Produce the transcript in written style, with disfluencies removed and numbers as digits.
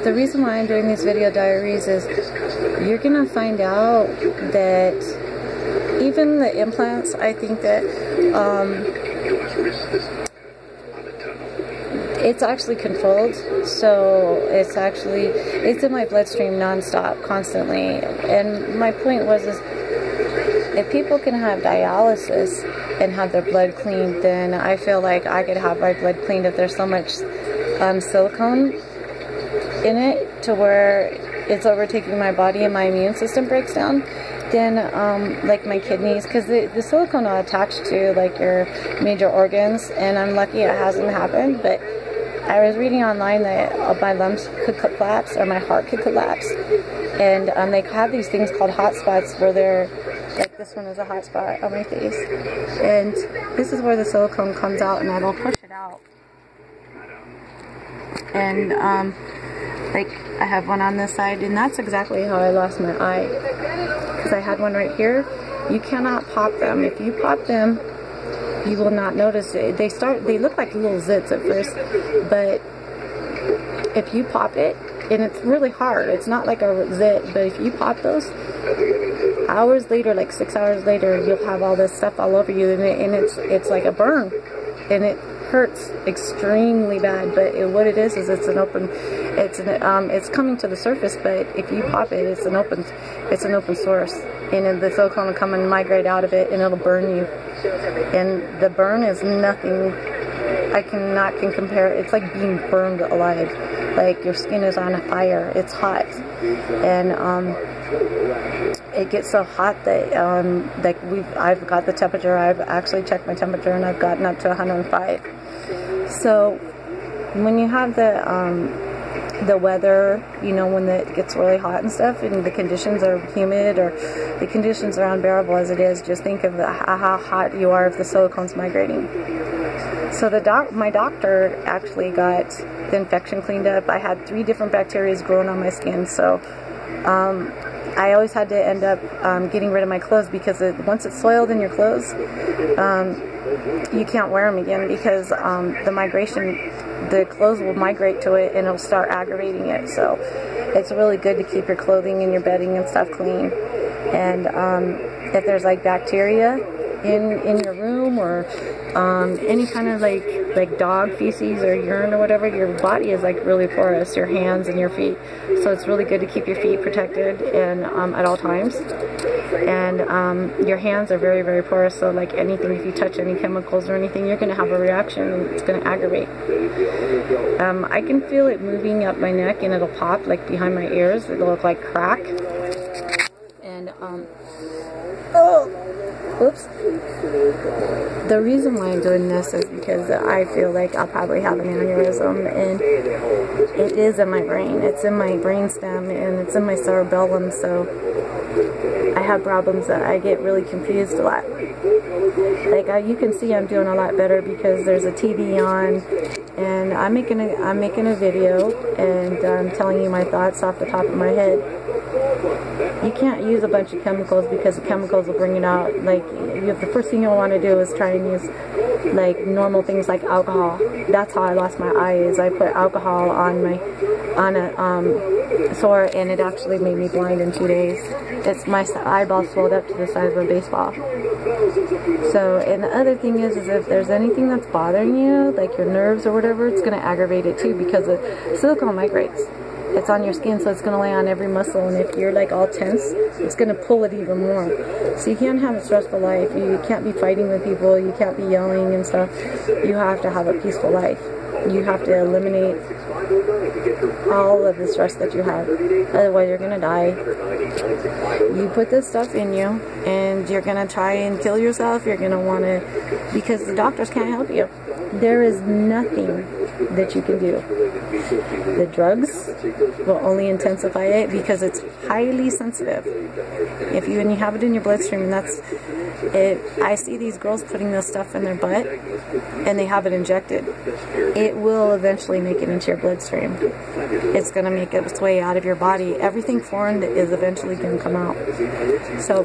the reason why I'm doing these video diaries is you're gonna find out that even the implants, I think that it's actually controlled, so it's in my bloodstream nonstop, constantly. And my point was, is if people can have dialysis and have their blood cleaned, then I feel like I could have my blood cleaned if there's so much silicone in it to where it's overtaking my body and my immune system breaks down. Then like my kidneys, because the silicone will attach to like your major organs, and I'm lucky it hasn't happened, but I was reading online that my lungs could collapse or my heart could collapse, and they have these things called hot spots where they're like, this one is a hot spot on my face, and this is where the silicone comes out, and it'll push it out. And like I have one on this side, and that's exactly how I lost my eye, because I had one right here. You cannot pop them. If you pop them, you will not notice it. They look like little zits at first, but if you pop it, and it's really hard, it's not like a zit, but if you pop those, hours later, like 6 hours later, you'll have all this stuff all over you, and it's like a burn, and it hurts extremely bad. But what it is it's coming to the surface, but if you pop it, it's an open source, and the silicone will come and migrate out of it, and it'll burn you. And the burn is nothing I can compare. It's like being burned alive, like your skin is on fire. It's hot, and it gets so hot that like I've got the temperature. I've actually checked my temperature, and I've gotten up to 105. So when you have the weather, you know, when it gets really hot and stuff, and the conditions are humid or the conditions are unbearable as it is, just think of how hot you are if the silicone's migrating. So my doctor actually got the infection cleaned up. I had 3 different bacteria growing on my skin, so I always had to end up getting rid of my clothes, because once it's soiled in your clothes, you can't wear them again, because the clothes will migrate to it and it'll start aggravating it. So it's really good to keep your clothing and your bedding and stuff clean. And if there's like bacteria in your room, or any kind of like dog feces or urine or whatever, your body is like really porous, your hands and your feet, so it's really good to keep your feet protected and at all times. And your hands are very, very porous, so like anything, if you touch any chemicals or anything, you're going to have a reaction, and it's going to aggravate. I can feel it moving up my neck, and it'll pop like behind my ears. It'll look like crack. And oops. The reason why I'm doing this is because I feel like I'll probably have an aneurysm, and it is in my brain. It's in my brainstem, and it's in my cerebellum, so I have problems that I get really confused a lot. Like you can see I'm doing a lot better because there's a TV on, and I'm making a video, and I'm telling you my thoughts off the top of my head. You can't use a bunch of chemicals, because the chemicals will bring it out. Like the first thing you'll want to do is try and use like normal things like alcohol. That's how I lost my eye, is I put alcohol on a sore, and it actually made me blind in 2 days. My eyeball swelled up to the size of a baseball. So, and the other thing is if there's anything that's bothering you, like your nerves or whatever, it's going to aggravate it too, because the silicone migrates. It's on your skin, so it's going to lay on every muscle, and if you're like all tense, it's going to pull it even more. So you can't have a stressful life. You can't be fighting with people. You can't be yelling and stuff. You have to have a peaceful life. You have to eliminate all of the stress that you have. Otherwise, you're going to die. You put this stuff in you, and you're going to try and kill yourself. You're going to want to, because the doctors can't help you. There is nothing that you can do. The drugs will only intensify it, because it's highly sensitive. When you have it in your bloodstream, and that's it. I see these girls putting this stuff in their butt, and they have it injected. It will eventually make it into your bloodstream. It's going to make its way out of your body. Everything foreign is eventually going to come out. So